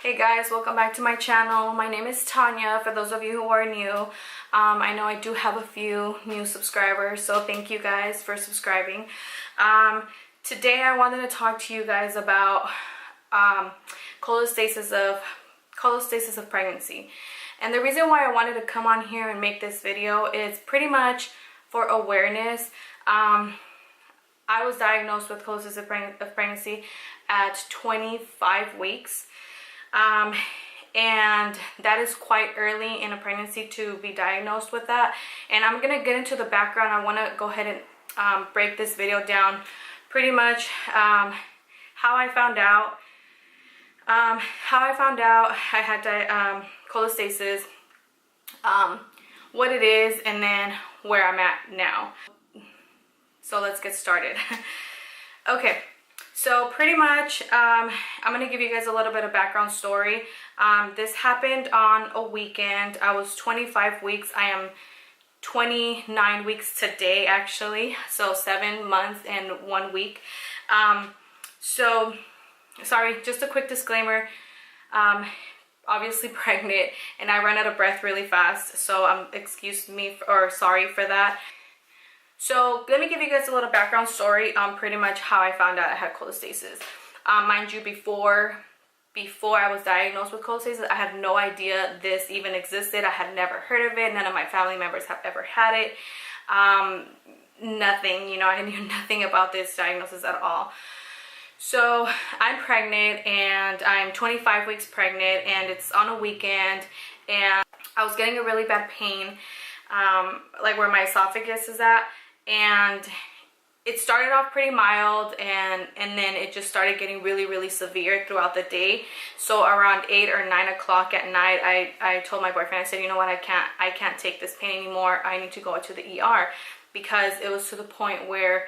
Hey guys, welcome back to my channel. My name is Tanya, for those of you who are new. I know I do have a few new subscribers, so thank you guys for subscribing. Today I wanted to talk to you guys about cholestasis of pregnancy. And the reason why I wanted to come on here and make this video is pretty much for awareness. I was diagnosed with cholestasis of pregnancy at 25 weeks. And that is quite early in a pregnancy to be diagnosed with that. And I'm gonna get into the background. I want to go ahead and break this video down pretty much how I found out I had cholestasis, what it is, and then where I'm at now. So let's get started. Okay. So pretty much, I'm going to give you guys a little bit of background story. This happened on a weekend. I was 25 weeks. I am 29 weeks today, actually. So 7 months and 1 week. So, sorry, just a quick disclaimer. Obviously pregnant, and I ran out of breath really fast. So excuse me, or sorry for that. So let me give you guys a little background story on pretty much how I found out I had cholestasis. Mind you, before I was diagnosed with cholestasis, I had no idea this even existed. I had never heard of it. None of my family members have ever had it. Nothing, I knew nothing about this diagnosis at all. So I'm pregnant, and I'm 25 weeks pregnant, and it's on a weekend, and I was getting a really bad pain, like where my esophagus is at. And it started off pretty mild, and then it just started getting really severe throughout the day. So around 8 or 9 o'clock at night, I told my boyfriend, I said, you know what, I can't take this pain anymore. I need to go to the ER, because it was to the point where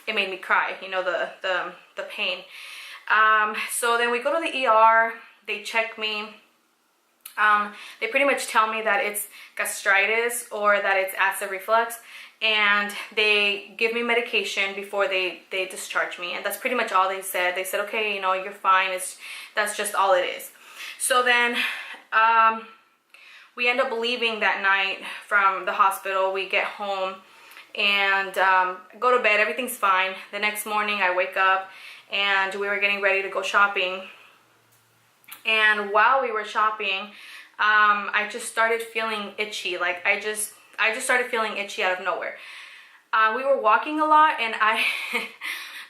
it made me cry, the pain. So then we go to the ER, they check me. They pretty much tell me that it's gastritis or that it's acid reflux, and they give me medication before they discharge me, and that's pretty much all they said. They said, okay, you're fine. That's just all it is. So then we end up leaving that night from the hospital. We get home and go to bed. Everything's fine. The next morning I wake up, and we were getting ready to go shopping. And while we were shopping, I just started feeling itchy. Like I just started feeling itchy out of nowhere. We were walking a lot, and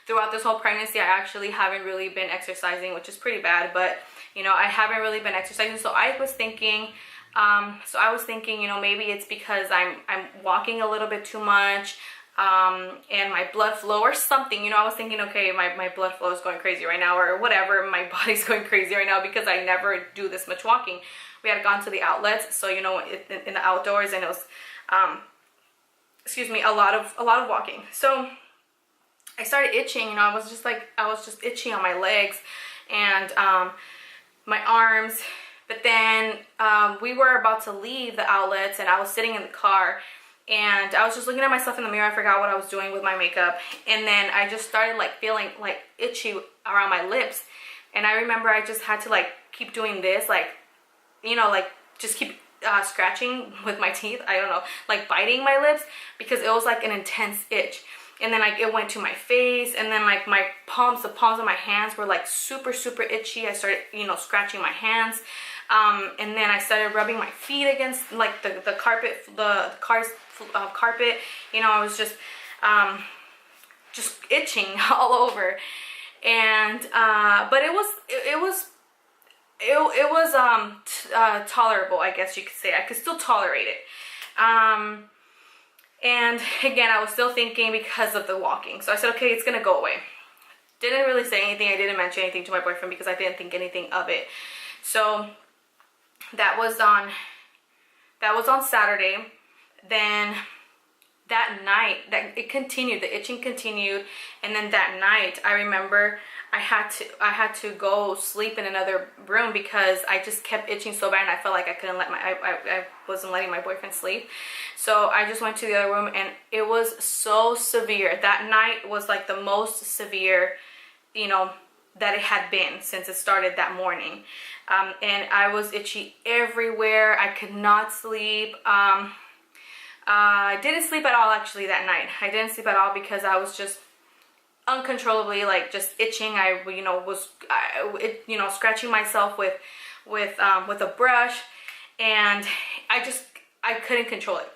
throughout this whole pregnancy, I actually haven't really been exercising, which is pretty bad, but I haven't really been exercising. So I was thinking, maybe it's because I'm walking a little bit too much, and my blood flow or something. I was thinking, okay, my blood flow is going crazy right now, or whatever, my body's going crazy right now, because I never do this much walking. We had gone to the outlets, so in the outdoors, and it was a lot of walking. So I started itching. I was just itchy on my legs and my arms. But then we were about to leave the outlets, and I was sitting in the car, and I was just looking at myself in the mirror. I forgot what I was doing with my makeup, and then I just started feeling itchy around my lips. And I remember I just had to keep doing this, just keep scratching with my teeth. I don't know, biting my lips, because it was an intense itch. And then it went to my face, and then the palms of my hands were super itchy. I started scratching my hands, and then I started rubbing my feet against the carpet, the car's carpet. I was just itching all over. And but it was tolerable, I guess you could say. I could still tolerate it. And again, I was still thinking because of the walking. So I said, okay, it's gonna go away. Didn't really say anything. I didn't mention anything to my boyfriend because I didn't think anything of it. So that was on Saturday. Then that night, it continued, the itching continued, and then that night I remember I had to go sleep in another room because I just kept itching so bad, and I felt like I couldn't I wasn't letting my boyfriend sleep. So I just went to the other room, and it was so severe. That night was the most severe, that it had been since it started that morning. And I was itchy everywhere. I could not sleep. I didn't sleep at all actually that night. I didn't sleep at all because I was just uncontrollably like just itching. I was scratching myself with a brush, and I couldn't control it.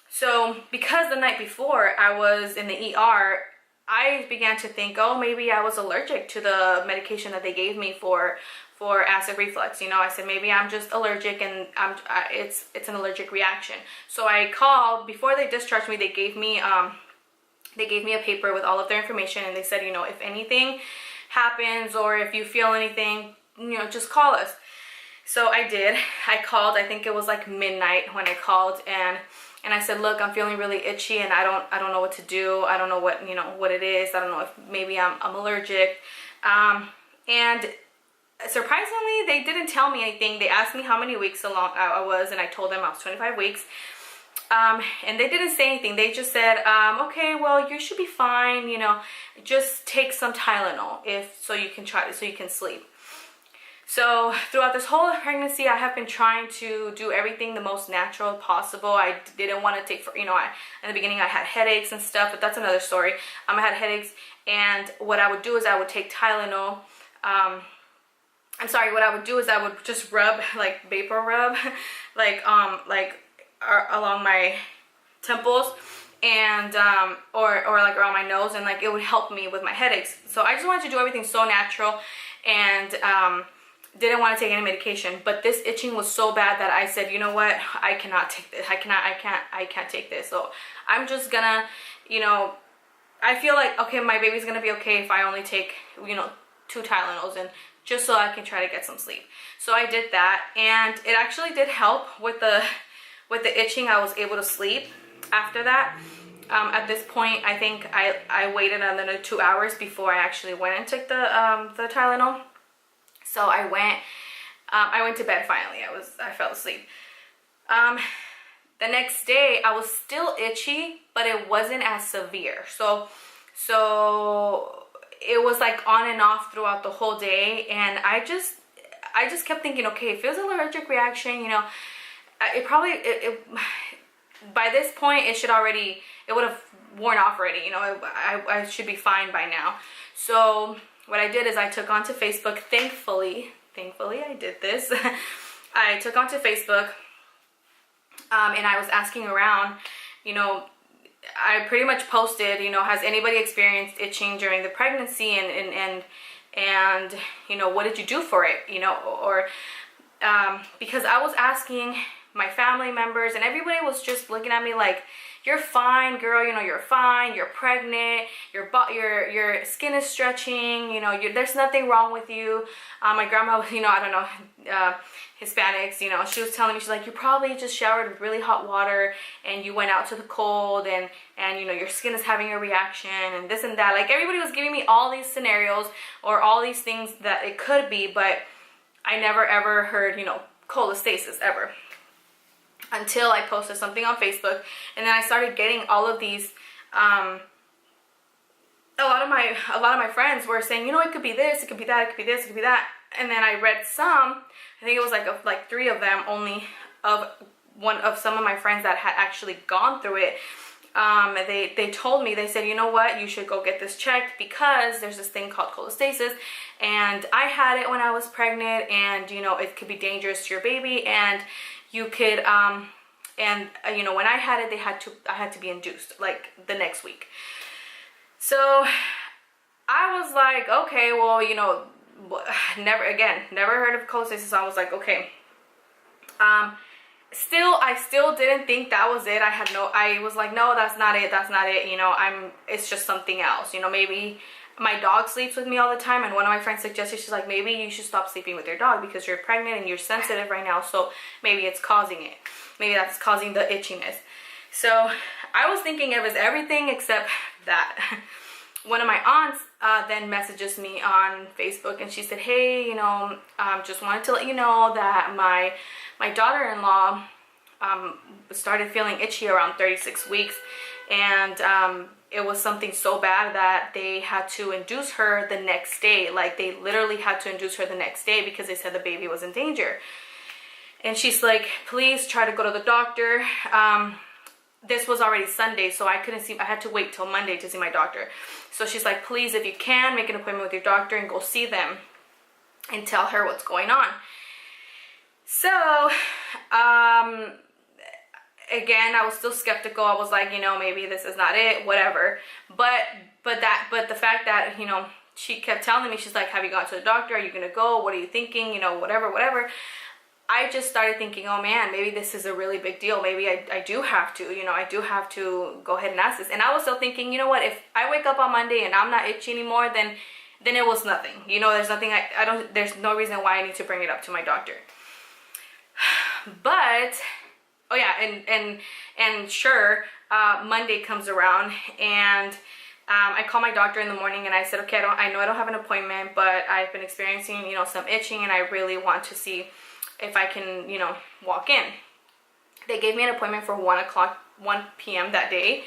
So because the night before I was in the ER, I began to think, oh, maybe I was allergic to the medication that they gave me for acid reflux. I said maybe I'm just allergic, and it's an allergic reaction. So I called before they discharged me. They gave me a paper with all of their information, and they said, if anything happens or if you feel anything, just call us. So I did. I called. I think it was like midnight when I called, and I said, look, I'm feeling really itchy, and I don't know what to do. I don't know what it is. I don't know if maybe I'm allergic. And surprisingly, they didn't tell me anything. They asked me how many weeks along I was, and I told them I was 25 weeks. And they didn't say anything. They just said, okay, well, you should be fine. Just take some Tylenol so you can sleep. So throughout this whole pregnancy, I have been trying to do everything the most natural possible. I didn't want to take, in the beginning I had headaches and stuff, but that's another story. I had headaches, and what I would do is I would take Tylenol. What I would do is I would just rub, like vapor rub, along my temples, and or like around my nose, and like it would help me with my headaches. So I just wanted to do everything so natural, and didn't want to take any medication. But this itching was so bad that I said, you know what, I cannot take this. I can't take this. So I'm just gonna, I feel like, okay, my baby's gonna be okay if I only take 2 Tylenols, and just so I can try to get some sleep. So I did that, and it actually did help with the itching. I was able to sleep after that. At this point, I think I waited another 2 hours before I actually went and took the Tylenol. So I went to bed finally. I fell asleep. The next day I was still itchy, but it wasn't as severe. So it was like on and off throughout the whole day, and I just kept thinking, okay, if it was an allergic reaction, by this point it would have worn off already. I should be fine by now. So what I did is I took onto Facebook. Thankfully I did this. I took onto Facebook, and I was asking around. I pretty much posted, has anybody experienced itching during the pregnancy, and what did you do for it, or because I was asking my family members, and everybody was just looking at me like, you're fine, girl, you're fine, you're pregnant, your skin is stretching, there's nothing wrong with you. My grandma, I don't know, Hispanics, she was telling me, she's like, you probably just showered with really hot water, and you went out to the cold, and your skin is having a reaction, and this and that. Like, everybody was giving me all these scenarios or all these things that it could be, but I never ever heard, cholestasis ever, until I posted something on Facebook. And then I started getting all of these, a lot of my friends were saying, it could be this, it could be that, it could be this, it could be that. And then I read some, I think it was like 3 of them only, of some of my friends that had actually gone through it. They told me, they said, you know what, you should go get this checked, because there's this thing called cholestasis, and I had it when I was pregnant, and it could be dangerous to your baby, and you could when I had it, I had to be induced like the next week. So I was like, okay, well, never heard of cholestasis. So I was like, okay. I still didn't think that was it. I was like, no, that's not it. It's just something else. Maybe my dog sleeps with me all the time, and one of my friends suggested, she's like, maybe you should stop sleeping with your dog because you're pregnant and you're sensitive right now, so maybe it's causing it. Maybe that's causing the itchiness. So I was thinking it was everything except that. One of my aunts then messages me on Facebook, and she said, hey, just wanted to let you know that my daughter-in-law started feeling itchy around 36 weeks, and it was something so bad that they had to induce her the next day. Like, they literally had to induce her the next day because they said the baby was in danger. And she's like, please try to go to the doctor. This was already Sunday, so I couldn't see. I had to wait till Monday to see my doctor. So she's like, please, if you can, make an appointment with your doctor and go see them and tell her what's going on. So, again, I was still skeptical. I was like, you know, maybe this is not it, whatever. But the fact that, you know, she kept telling me, she's like, have you gone to the doctor? Are you gonna go? What are you thinking? You know, whatever. I just started thinking, oh man, maybe this is a really big deal. Maybe I do have to, you know, I do have to go ahead and ask this. And I was still thinking, you know what, if I wake up on Monday and I'm not itchy anymore, then it was nothing. You know, there's nothing, there's no reason why I need to bring it up to my doctor. But, oh yeah, and sure, Monday comes around, and I call my doctor in the morning, and I said, okay, I know I don't have an appointment, but I've been experiencing, you know, some itching, and I really want to see if I can, you know, walk in. They gave me an appointment for 1 p.m. that day,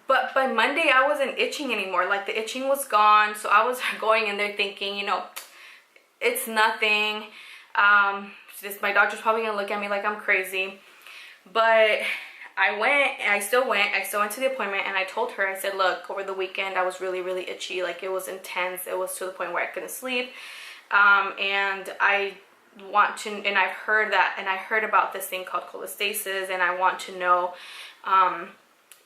but by Monday I wasn't itching anymore. Like, the itching was gone, so I was going in there thinking, you know, it's nothing. My doctor's probably gonna look at me like I'm crazy. But I still went to the appointment, and I told her, I said, look, over the weekend I was really, really itchy. Like, it was intense. It was to the point where I couldn't sleep. And I want to, and I've heard that, and I heard about this thing called cholestasis, and I want to know,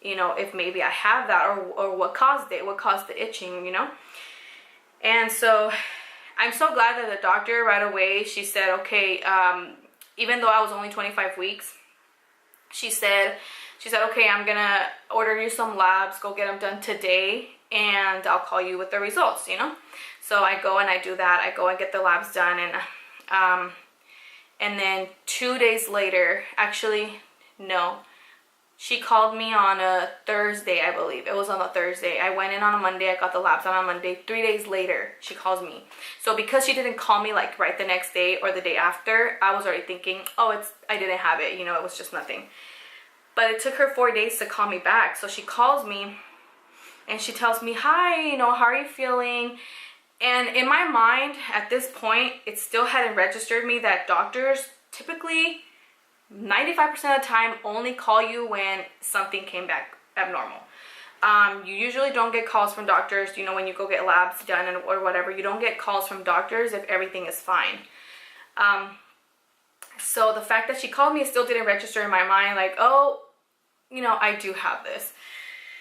you know, if maybe I have that, or what caused it, what caused the itching, you know. And so I'm so glad that the doctor right away, she said, okay, even though I was only 25 weeks, she said, okay, I'm gonna order you some labs, go get them done today, and I'll call you with the results, you know. So I go and I do that. I go and get the labs done, and then 2 days later, actually, no, she called me on a Thursday, I believe. It was on a Thursday. I went in on a Monday. I got the labs on a Monday. 3 days later, she calls me. So because she didn't call me like right the next day or the day after, I was already thinking, oh, I didn't have it. You know, it was just nothing. But it took her 4 days to call me back. So she calls me and she tells me, hi, you know, how are you feeling? And in my mind, at this point, it still hadn't registered me that doctors typically 95% of the time only call you when something came back abnormal. You usually don't get calls from doctors, you know, when you go get labs done or whatever. You don't get calls from doctors if everything is fine. So the fact that she called me still didn't register in my mind, like, oh, you know, I do have this.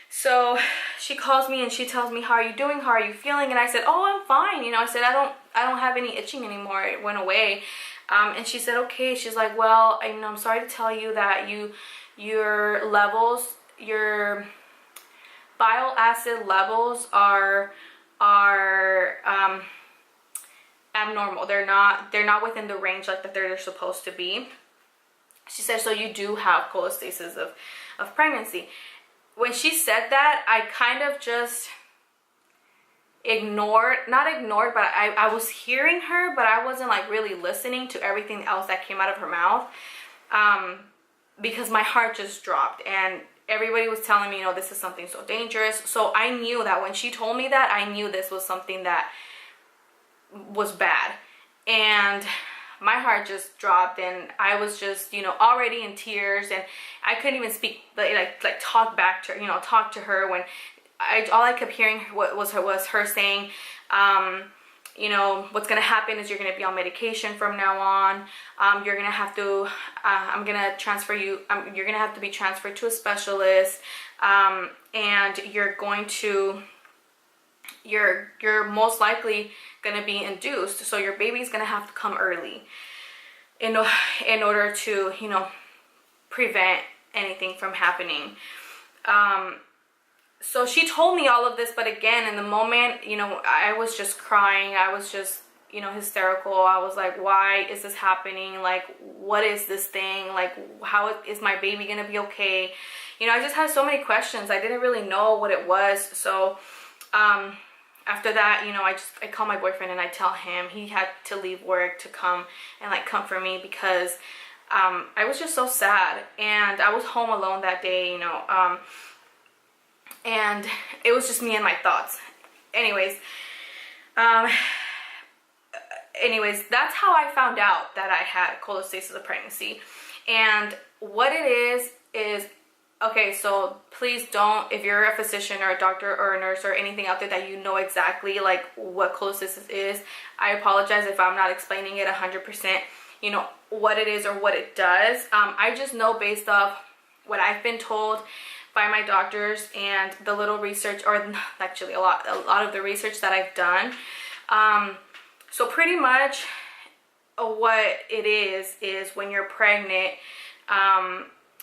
So she calls me and she tells me, how are you doing? How are you feeling? And I said, oh, I'm fine. You know, I said, I don't have any itching anymore. It went away. And she said, okay. She's like, well, I'm sorry to tell you that your levels, your bile acid levels are abnormal. They're not within the range like that they're supposed to be. She said, so you do have cholestasis of pregnancy. When she said that, I kind of just not ignored, but I was hearing her, but I wasn't like really listening to everything else that came out of her mouth, because my heart just dropped, and everybody was telling me, you know, this is something so dangerous. So I knew that when she told me that, I knew this was something that was bad, and my heart just dropped, and I was just, you know, already in tears, and I couldn't even speak, like talk back to her, you know, talk to her, when all I kept hearing was her saying, you know, what's gonna happen is you're gonna be on medication from now on. You're gonna have to, I'm gonna transfer you. You're gonna have to be transferred to a specialist, and you're most likely gonna be induced. So your baby's gonna have to come early, in order to, you know, prevent anything from happening. So she told me all of this, but again, in the moment, you know, I was just crying. I was just, you know, hysterical. I was like, why is this happening? Like, what is this thing? Like, how is my baby going to be okay? You know, I just had so many questions. I didn't really know what it was. So, after that, you know, I call my boyfriend and I tell him he had to leave work to come and like comfort me, because I was just so sad, and I was home alone that day, you know, and it was just me and my thoughts. Anyways, that's how I found out that I had cholestasis of pregnancy. And what it is, okay, so please don't, if you're a physician or a doctor or a nurse or anything out there that you know exactly like what cholestasis is, I apologize if I'm not explaining it 100%, you know, what it is or what it does. I just know based off what I've been told by my doctors and the little research, or actually a lot of the research that I've done. So pretty much what it is when you're pregnant,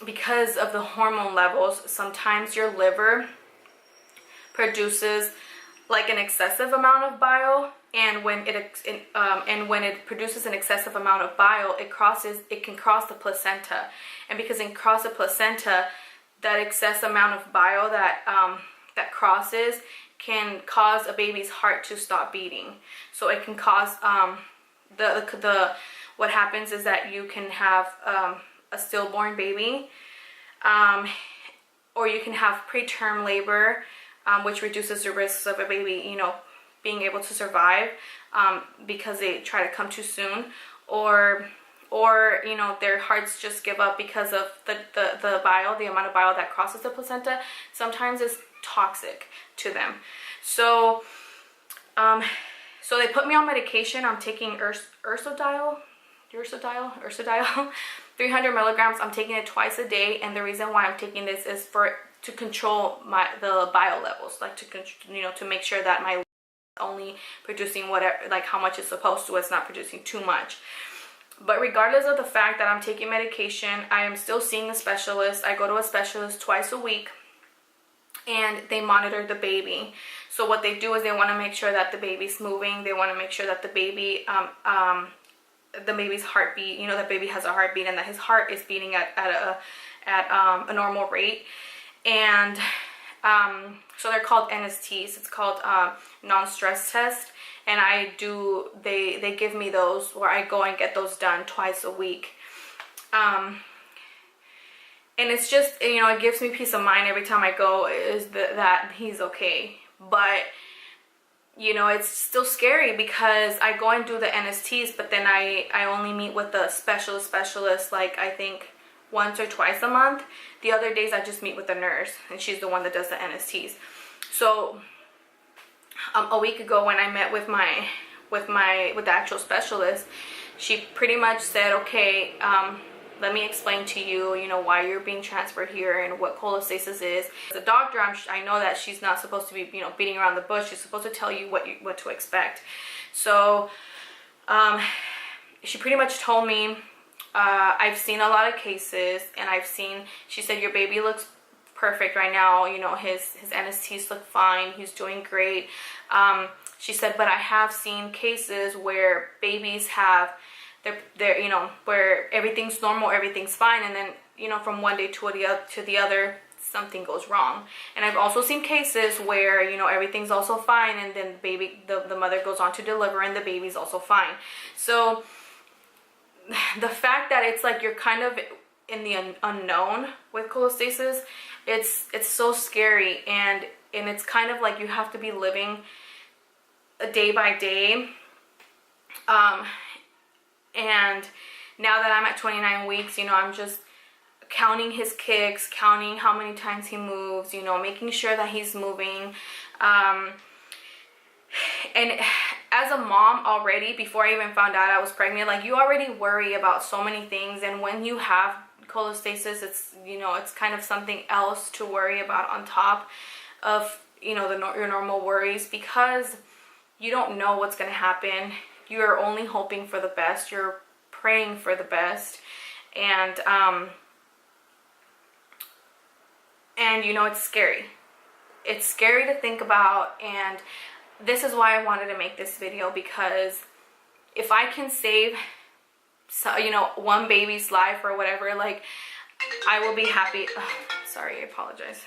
because of the hormone levels, sometimes your liver produces like an excessive amount of bile, and when it produces an excessive amount of bile, it can cross the placenta, and because it crosses the placenta, that excess amount of bile that crosses can cause a baby's heart to stop beating. So it can cause what happens is that you can have a stillborn baby, or you can have preterm labor, which reduces the risks of a baby, you know, being able to survive, because they try to come too soon, or you know, their hearts just give up because of the bile, the amount of bile that crosses the placenta. Sometimes it's toxic to them. So so they put me on medication. I'm taking ursodiol 300 milligrams. I'm taking it twice a day, and the reason why I'm taking this is to control the bile levels, like to make sure that my only producing whatever, like how much it's supposed to. It's not producing too much. But regardless of the fact that I'm taking medication, I am still seeing a specialist. I go to a specialist twice a week, and they monitor the baby. So what they do is they want to make sure that the baby's moving. They want to make sure that the baby's heartbeat, you know, the baby has a heartbeat, and that his heart is beating at a normal rate. And so they're called NSTs. It's called non-stress test. And they give me those, where I go and get those done twice a week. And it's just, you know, it gives me peace of mind every time I go, is that he's okay. But, you know, it's still scary because I go and do the NSTs, but then I only meet with the specialist, like I think once or twice a month. The other days I just meet with the nurse, and she's the one that does the NSTs. So a week ago, when I met with the actual specialist, she pretty much said, okay, let me explain to you, you know, why you're being transferred here and what cholestasis is. As a doctor, I know that she's not supposed to be, you know, beating around the bush. She's supposed to tell you what to expect. So she pretty much told me, I've seen a lot of cases, and she said, your baby looks perfect right now, you know, his NSTs look fine, he's doing great. She said, but I have seen cases where babies have they're you know, where everything's normal, everything's fine, and then, you know, from one day to the other something goes wrong. And I've also seen cases where, you know, everything's also fine, and then the mother goes on to deliver, and the baby's also fine. So the fact that it's like you're kind of in the unknown with cholestasis, it's so scary, and it's kind of like you have to be living a day by day. And now that I'm at 29 weeks, you know, I'm just counting his kicks, counting how many times he moves, you know, making sure that he's moving. And as a mom already, before I even found out I was pregnant, like, you already worry about so many things. And when you have cholestasis, it's, you know, it's kind of something else to worry about on top of, you know, your normal worries, because you don't know what's going to happen. You're only hoping for the best. You're praying for the best. And you know, it's scary. It's scary to think about, and this is why I wanted to make this video, because if I can save, you know, one baby's life or whatever, like, I will be happy. Oh, sorry, I apologize.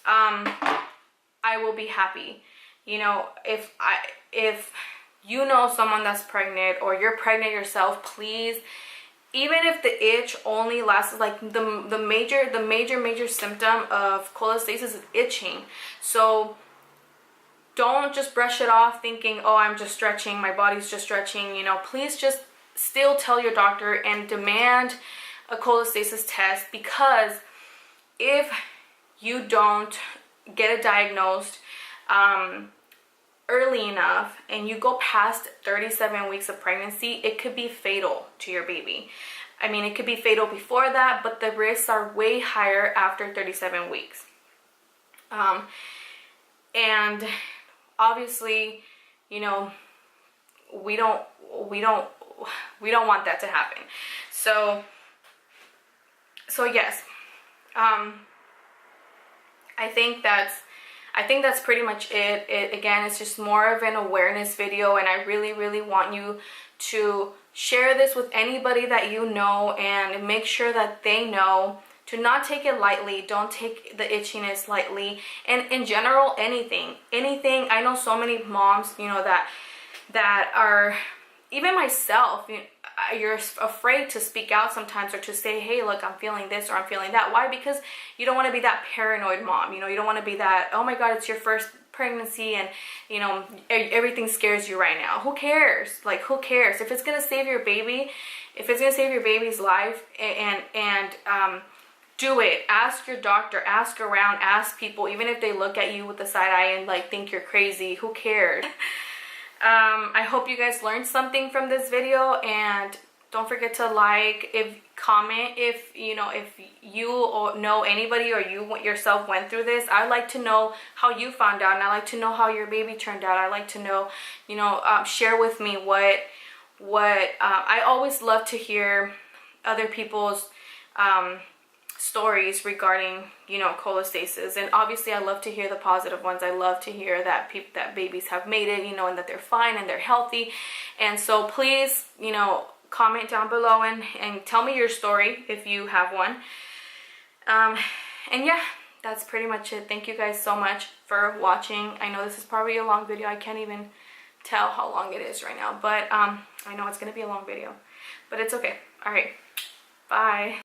I will be happy. You know, if you know someone that's pregnant, or you're pregnant yourself, please even if the itch only lasts, like the major symptom of cholestasis is itching. So don't just brush it off thinking, oh, I'm just stretching, my body's just stretching, you know. Please just still tell your doctor and demand a cholestasis test, because if you don't get it diagnosed early enough and you go past 37 weeks of pregnancy, it could be fatal to your baby. I mean, it could be fatal before that, but the risks are way higher after 37 weeks. And obviously, you know, we don't want that to happen. So yes, I think that's pretty much it. Again, it's just more of an awareness video, and I really want you to share this with anybody that you know, and make sure that they know to not take it lightly. Don't take the itchiness lightly, and in general, anything. I know so many moms, you know, that are, even myself, you know, you're afraid to speak out sometimes, or to say, hey, look, I'm feeling this or I'm feeling that. Why? Because you don't want to be that paranoid mom. You know, you don't want to be that, oh my God, it's your first pregnancy and, you know, everything scares you right now. Who cares? Like, who cares? If it's going to save your baby, if it's going to save your baby's life, and do it. Ask your doctor, ask around, ask people, even if they look at you with the side eye and like think you're crazy. Who cares? I hope you guys learned something from this video, and don't forget to like, comment if you know, if you know anybody or you yourself went through this. I'd like to know how you found out, and I'd like to know how your baby turned out. I'd like to know, you know, share with me what I always love to hear other people's stories regarding, you know, cholestasis. And obviously I love to hear the positive ones. I love to hear that that babies have made it, you know, and that they're fine and they're healthy. And so please, you know, comment down below and tell me your story if you have one. And yeah, that's pretty much it. Thank you guys so much for watching. I know this is probably a long video. I can't even tell how long it is right now, but I know it's gonna be a long video, but it's okay. All right, bye.